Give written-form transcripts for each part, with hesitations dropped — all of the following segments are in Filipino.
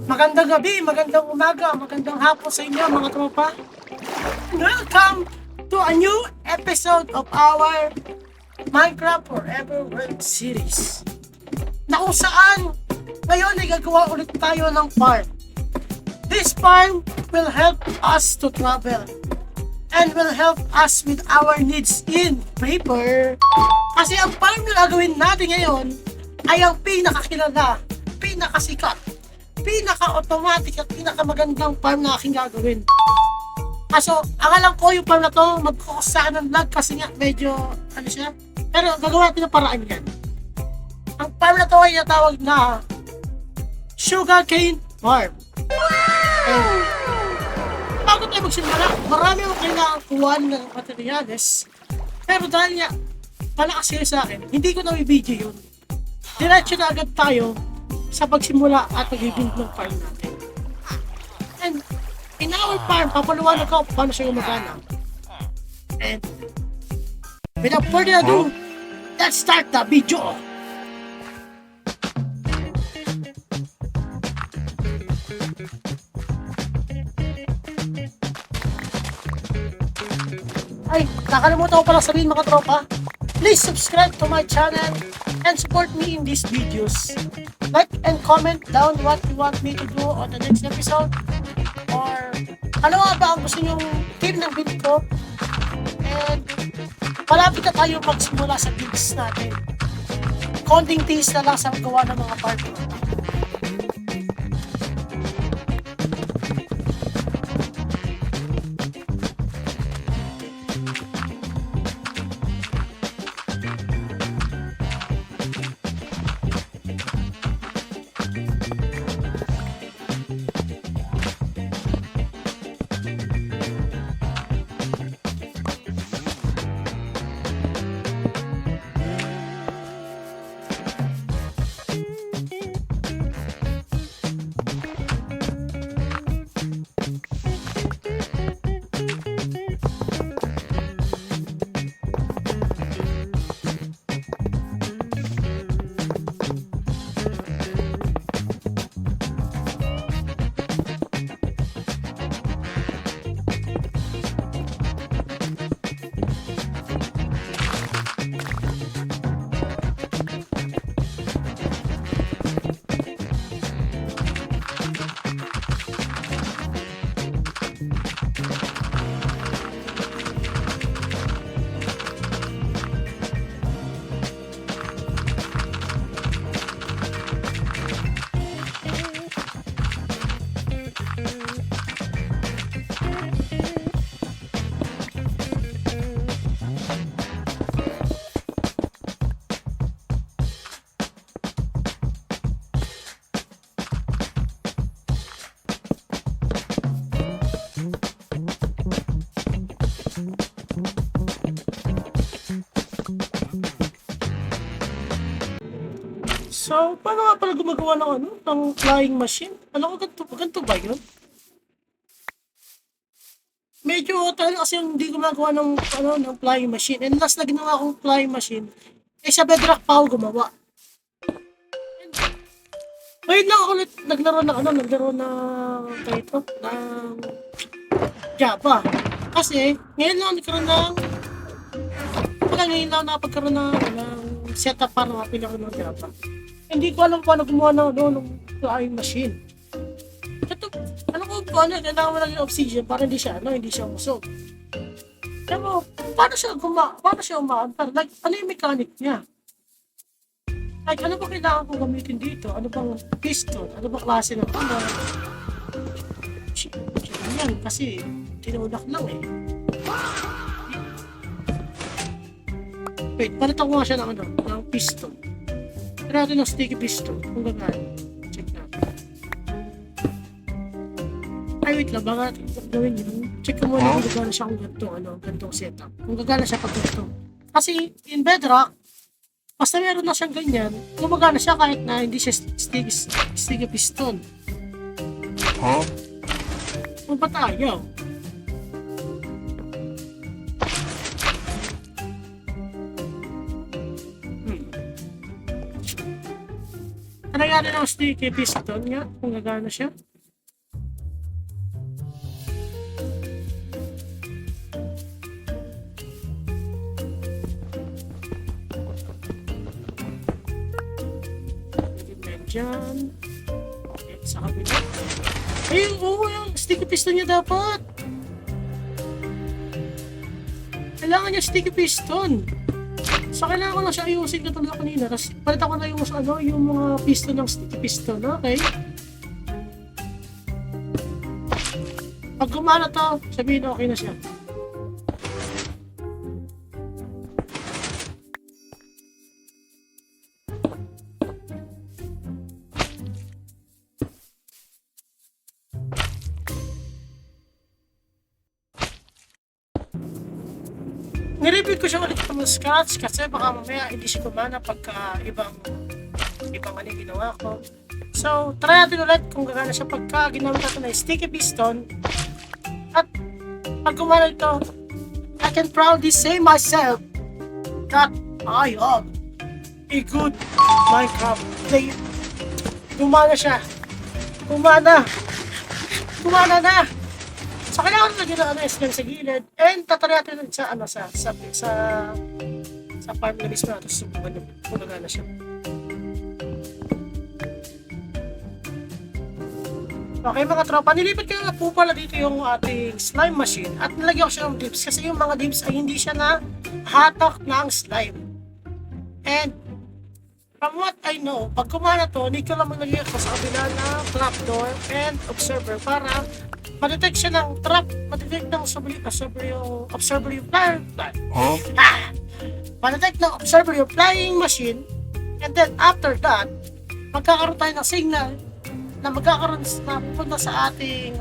Magandang gabi, magandang umaga, magandang hapon sa inyo mga tropa. Welcome to a new episode of our Minecraft Forever World series. Na kung saan ngayon ay gagawa ulit tayo ng farm. This farm will help us to travel and will help us with our needs in paper. Kasi ang farm na gagawin natin ngayon ay ang pinakakilala, pinakasikat, pinaka-automatic at pinaka-magandang farm na aking gagawin. Kaso, ang alam ko yung farm na to, mag-focus sa akin ng lag kasi nga medyo, ano siya, pero gagawa natin ng paraan yan. Ang farm na to ay natawag na Sugarcane Farm. And, bago tayo magsimula, marami akong kailangan kuhaan ng materyales, pero dahil nga, malakas kayo sa akin, hindi ko na-video yun. Diretso na agad tayo sa pagsimula at pag-build ng farm natin. And in our farm, papaliwanag ko paano siya gumagana. And without further ado, let's start the video! Ay, nakalimutan ko pala sabihin mga tropa. Please subscribe to my channel and support me in these videos. Like and comment down what you want me to do on the next episode. Or ano nga ba ang gusto nyong team ng build ko. And malapit na tayo magsimula sa builds natin. Konting tease na lang sa gawa ng mga part. So, paano nga pala gumagawa ng ng flying machine? Alam ko, ganito ba yun? Medyo tayo kasi hindi gumagawa ng flying machine. And last na ginawa kong flying machine, sa bedrock pa ako gumawa. And, ngayon lang ako ulit naglaro ng Java. Kasi, ngayon lang nagkaroon ngayon lang nakapagkaroon ng setup para mapila ko ng Java. Hindi ko alam paano gumawa ng flying machine. Ito, alam ko paano, kailangan mo lang yung obsidian para hindi siya musog. Pero, paano siya umaantar? Like, ano yung mechanic niya? Like, ano ba kailangan kong gamitin dito? Ano bang piston? Ano ba klase ng yan, kasi tinulak lang eh. Wait, palitan ko nga siya ng piston. Try natin ng sticky piston. Kung gagana. Check natin. Ay, wait lang. Baka gawin yun. Check ko muna kung gagana siya kung gantong setup. Kung gagana siya pag ganito. Kasi, in bedrock, basta meron na siyang ganyan, gumagana siya kahit na hindi siya sticky piston. Huh? Kung ba tayo? Lalagyan natin ng sticky piston nga kung gagana siya. Diyan. Okay, sa kabila. Ayun, oo, yung sticky piston niya dapat. Kailangan niya sticky piston. So, kailangan ko lang siya ayusin katulad kanina. Tapos, palitan ko na yung, yung mga piston ng sticky piston. Okay? Pag gumana to, sabihin okay na siya. Nirepeat ko siya ulit from scratch kasi baka mamaya hindi siya gumana pagka ibang ano yung ginawa ko. So, try natin ulit kung gagana siya pagka ginamit natin na sticky piston. At pag gumana ito, I can proudly say myself that I am a good Minecraft player. Gumana siya. Gumana. Gumana na. So, kailangan lagyan ng SLM sa gilid and tatry natin sa farm na mismo natin subukan kung gagana siya. Okay mga tropa, nilipat ko na po pala dito yung ating slime machine at nilagyan ko siya ng dips kasi yung mga dips ay hindi siya na hatak ng slime. And from what I know, pag kumana to, hindi ko lang maglagay ko sa kabila ng trapdoor and observer para ma-detect siya ng trap, ma-detect ng observer yung flying ma-detect ng observer yung flying machine, and then after that, magkakaroon tayo ng signal na magkakaroon na pupunta sa ating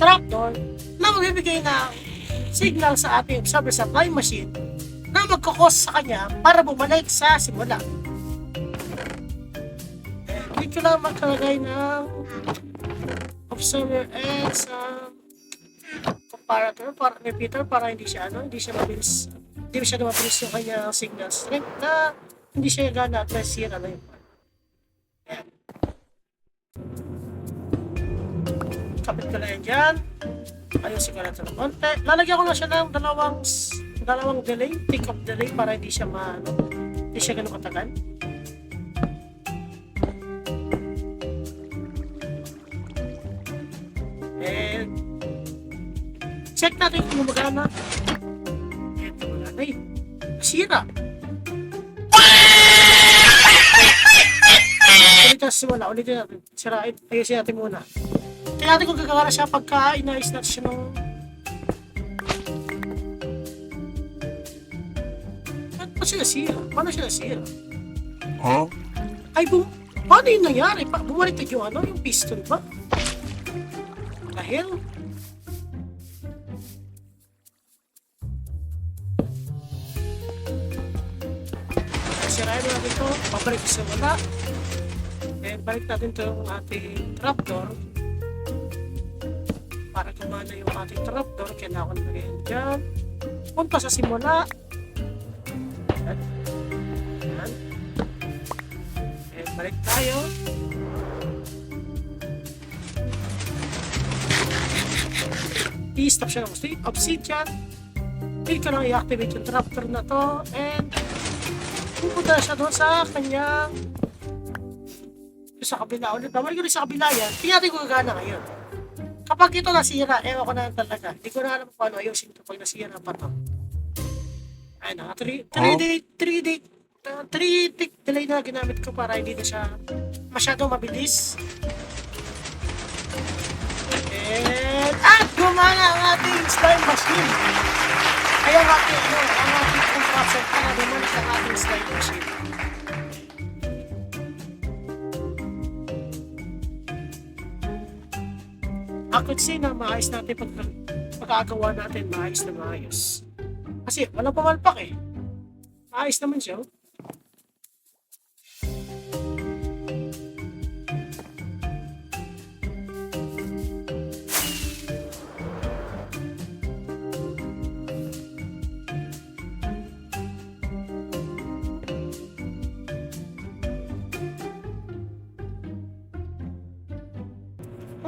trapdoor na magbibigay ng signal sa ating observer sa flying machine na magkakos sa kanya para bumalik sa simula. Hindi ko lang magkalagay ng observer and sa comparator para repeater para hindi siya mabilis yung kanya signal strength na hindi siya gana at sira na yun. Ayan. Kapit ko na yan dyan, ayusin ko na ito ng konti, lalagyan ko na siya ng dalawang delay, tick of delay para hindi siya ganun katagal. And check natin kung gumagana. Ito gumagana eh. Sira. Ulitin natin. Sirain. Ayusin natin muna. Tingnan natin kung gagana siya pagka inayos natin siya nung... Paano siya nasira? Huh? Ay, paano yung nangyari? Bumalik yung yung piston ba? Dahil sirain natin ito, pabalik sa wala, and balik natin ito yung ating trapdoor para gumana yung ating trapdoor. Kailangan na rin dyan, punta sa simula, yan, and balik tayo. I-stop siya ng obsidian. Hindi ko lang i-activate yung trapdoor na to and pupunta siya doon sa kanyang sa kabila ulit. Bawal ko rin sa kabila yan. Tingnan natin kung gagana ngayon. Kapag ito nasira, ewan ko na talaga. Hindi ko na alam kung ano ayusin ito pag nasira pa to. Ayun na, 3 tick delay na ginamit ko para hindi na siya masyadong mabilis. At gumana ang ating slime machine. Kaya ang ating contraption para bumalik ang ating slime machine. I could say na maayos natin pagkagawa natin maayos na maayos. Kasi walang pamalpak eh. Maayos naman siya.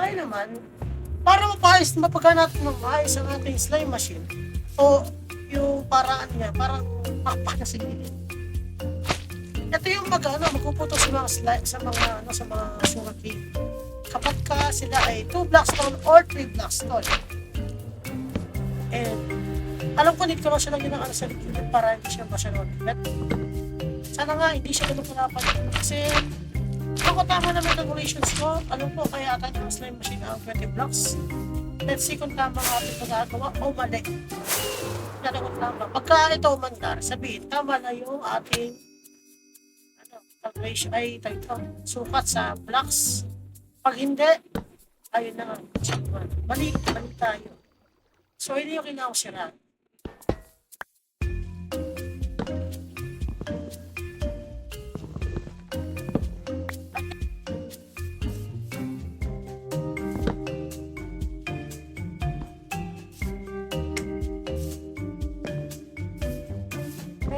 Kaya naman, para mapagana natin ng maayos ang ating slime machine, o yung paraan niya, parang pakpak na sa gilid. Ito yung magpuputo sa mga sugarcane. Kapag sila ay 2 blocks tall or 3 blocks tall. And alam ko need ko lang siya lang yun ng sa likid para hindi siya masyadong bigat. Sana nga hindi siya ganun kalapan kasi ako tama naman ang calculations ko. Alam ko kaya ata yung slime machine ang 20 blocks. Let's see kung tama nga ating pagkagawa o mali. Yan ang tama. Pagka ito umandar, sabihin tama na yung ating calculation ay sukat sa blocks. Pag hindi, ayun na nga. Mali tayo. So, hindi yung kinakasiraan.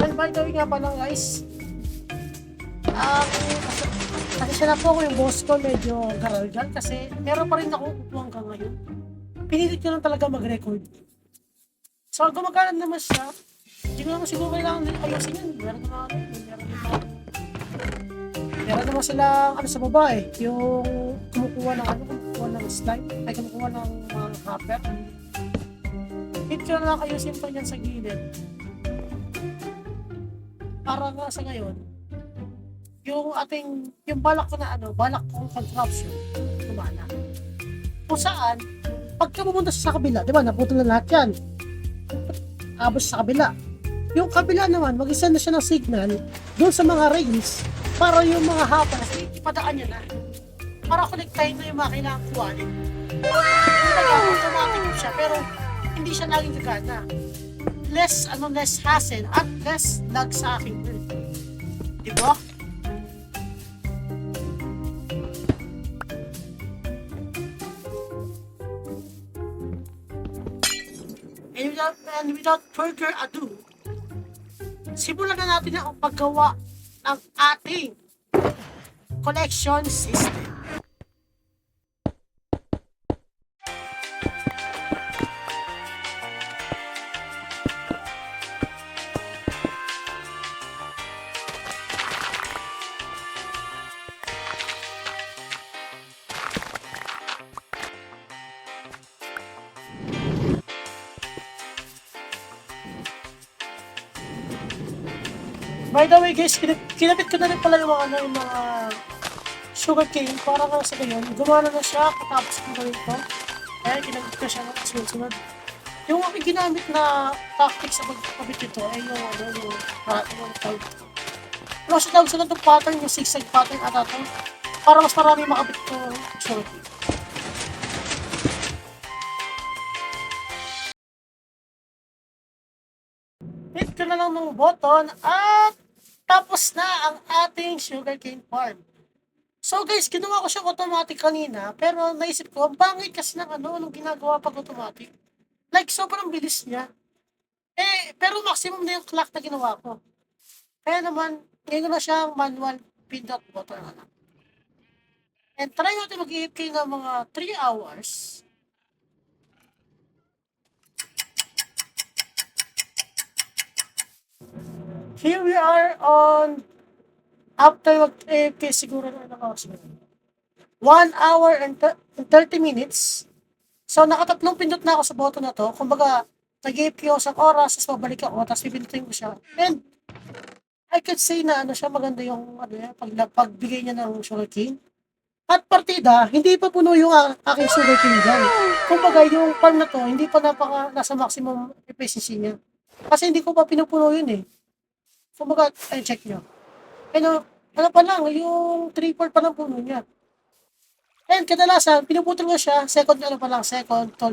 And by the way nga pala guys, kasi siya na po ako yung boss ko, medyo garalgal kasi meron pa rin ako upo hanggang ngayon. Pinilit ko lang talaga mag-record. So, gumagana naman siya. Hindi ko naman siguro kailangan ayusin yan. Meron naman silang sa baba yung kumukuha ng slime, ay kumukuha ng mga hopper. Hit ko lang ayusin pa niyan sa gilid. Para nga sa ngayon, yung balak kong contraption, kumana. Kung saan, pagka pumunta sa kabila, di ba, naputol na lahat yan. Abos sa kabila. Yung kabila naman, mag-isend na siya ng signal doon sa mga rails para yung mga hapas, ipadaan niya na. Para connectahin na yung mga kailangang kuwanin. Automatic siya, pero hindi siya laging gagana. Less hassle at less lag sa aking build. Di ba? And without further ado, simulan na natin ang paggawa ng ating collection system. By the way guys, kinapit ko na rin pala yung mga sugarcane para nga sa ngayon. Gumana na siya katapos ko gawin ito. Kaya ginamit ko siya ng sunod-sunod. Yung aking ginamit na tactics sa pagkakabit ito ay yung tawag. Pero siya tawag sila itong pattern, yung zigzag pattern ata ito. Para mas marami makabit ko sugarcane. Hit ko na lang ng button at tapos na ang ating sugarcane farm. So guys, ginawa ko siyang automatic kanina, pero naisip ko, ang bangit kasi ng nung ginagawa pag automatic. Like, sobrang bilis niya. Pero maximum na yung clock na ginawa ko. Kaya naman, ngayon na siyang manual pindot button na lang. And try natin mag-i-hit kayo ng mga 3 hours. Here we are on after mag-AFK siguro na 1 hour and 30 minutes. So nakatatlong pindot na ako sa button na to. Kumbaga, nag-AFK ako sa oras, tapos mabalik ako, tapos pipindutin ko siya. And I could say na siya maganda yung pagbigay niya ng sugarcane. At partida, hindi pa puno yung aking sugarcane dyan. Kumbaga, yung farm na to, hindi pa nasa maximum efficiency niya. Kasi hindi ko pa pinupuno yun Kumbaga, check nyo. Pa lang, yung 3/4 pa lang puno niya. And kadalasan, pinuputol ko siya, second 12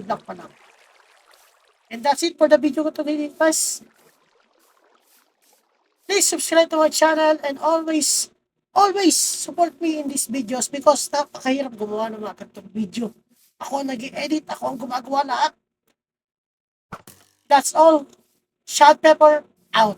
block pa lang. And that's it for the video ko today, guys. Please subscribe to my channel and always support me in these videos because napakahirap gumawa ng mga ganitong video. Ako ang nag-i-edit, ako ang gumagawa lahat. That's all. Shot Pepper out.